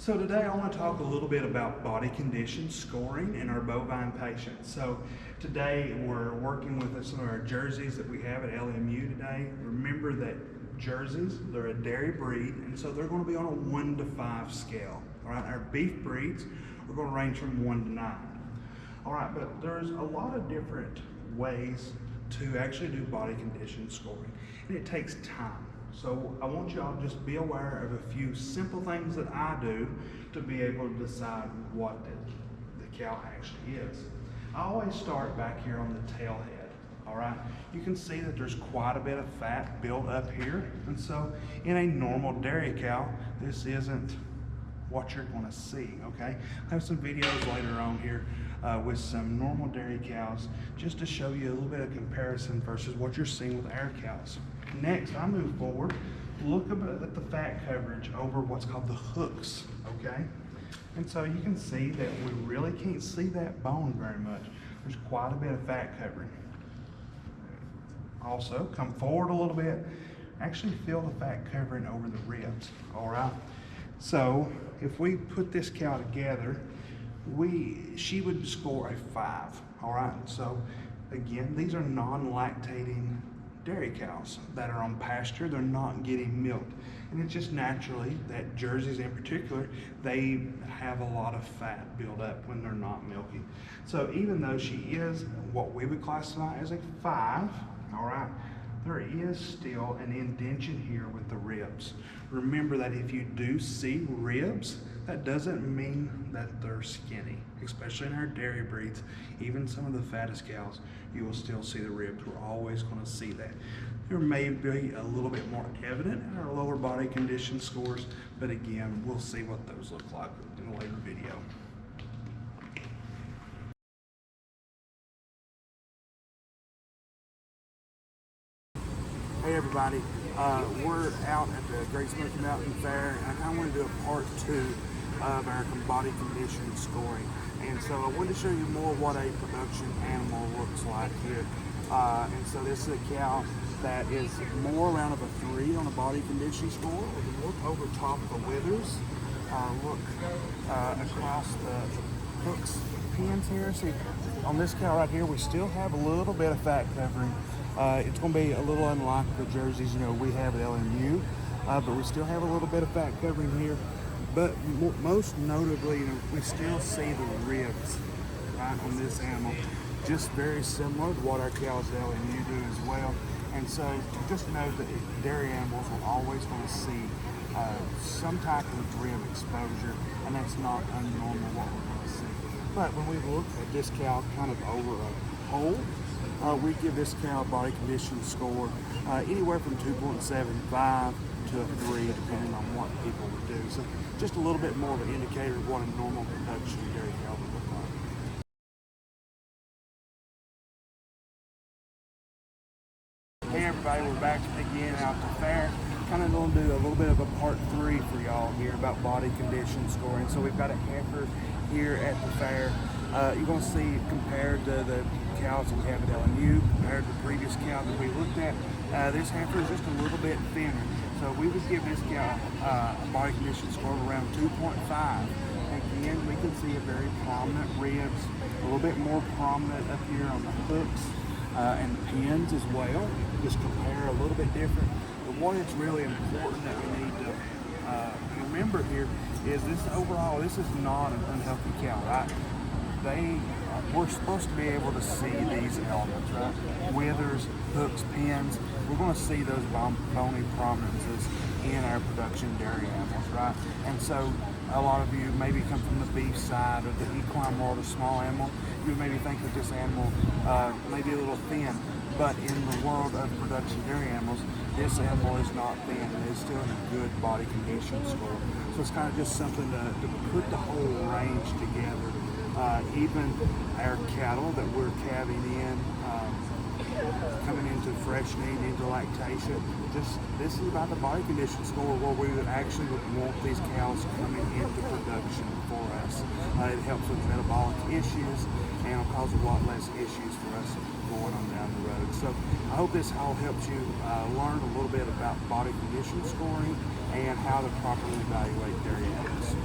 So today I want to talk a little bit about body condition scoring in our bovine patients. So today we're working with some of our jerseys that we have at LMU today. Remember that jerseys, they're a dairy breed, and so they're going to be on a 1 to 5 scale. All right, our beef breeds are going to range from 1 to 9. All right, but there's a lot of different ways to actually do body condition scoring, and it takes time. So I want y'all to just be aware of a few simple things that I do to be able to decide what the cow actually is. I always start back here on the tail head. All right, you can see that there's quite a bit of fat built up here, and so in a normal dairy cow, this isn't what you're going to see. Okay, I have some videos later on here with some normal dairy cows just to show you a little bit of comparison versus what you're seeing with our cows. Next, I move forward, look at the fat coverage over what's called the hooks, okay? And so you can see that we really can't see that bone very much. There's quite a bit of fat covering. Also, come forward a little bit, actually feel the fat covering over the ribs, all right? So if we put this cow together, she would score a 5, all right? So again, these are non-lactating dairy cows that are on pasture. They're not getting milked, and it's just naturally that jerseys in particular, they have a lot of fat build up when they're not milking. So even though she is what we would classify as a 5, all right, there is still an indentation here with the ribs. Remember that if you do see ribs, that doesn't mean that they're skinny, especially in our dairy breeds. Even some of the fattest cows, you will still see the ribs. We're always going to see that. There may be a little bit more evident in our lower body condition scores, but again, we'll see what those look like in a later video. Hey everybody, we're out at the Great Smoky Mountain Fair, and I kind of want to do a part 2 of our body condition scoring. And so I wanted to show you more what a production animal looks like here. And so this is a cow that is more around of a 3 on a body condition score. We can look over top of the withers, look across the hooks, pins here. See, on this cow right here, we still have a little bit of fat covering. It's going to be a little unlike the jerseys, we have at LMU, but we still have a little bit of fat covering here. But most notably, we still see the ribs right on this animal, just very similar to what our cows at LMU do as well. And so just know that dairy animals are always going to see some type of rib exposure, and that's not unnormal what we're going to see. But when we look at this cow kind of over a whole, we give this cow a body condition score anywhere from 2.75 to a 3, depending on what people would do. So just a little bit more of an indicator of what a normal production dairy cow would look like. Hey everybody, we're back again out at the fair. Kind of going to do a little bit of a part 3 for y'all here about body condition scoring. So we've got a heifer here at the fair. You're going to see compared to the cows that we have at LMU, compared to the previous cow that we looked at, this heifer is just a little bit thinner. So we would give this cow a body condition score of around 2.5. Again, we can see a very prominent ribs, a little bit more prominent up here on the hooks and the pins as well. Just compare a little bit different. But what is really important that we need to remember here is this overall, this is not an unhealthy cow, right? We're supposed to be able to see these elements, right? Withers, hooks, pins. We're going to see those bony prominences in our production dairy animals, right? And so a lot of you maybe come from the beef side or the equine world, a small animal. You maybe think that this animal may be a little thin, but in the world of production dairy animals, this animal is not thin. It is still in a good body condition score. So it's kind of just something to put the whole range together. Even our cattle that we're calving in, coming into freshening, into lactation, this is about the body condition score where we would actually want these cows coming into production for us. It helps with metabolic issues and will cause a lot less issues for us going on down the road. So So I hope this all helps you learn a little bit about body condition scoring and how to properly evaluate dairy animals.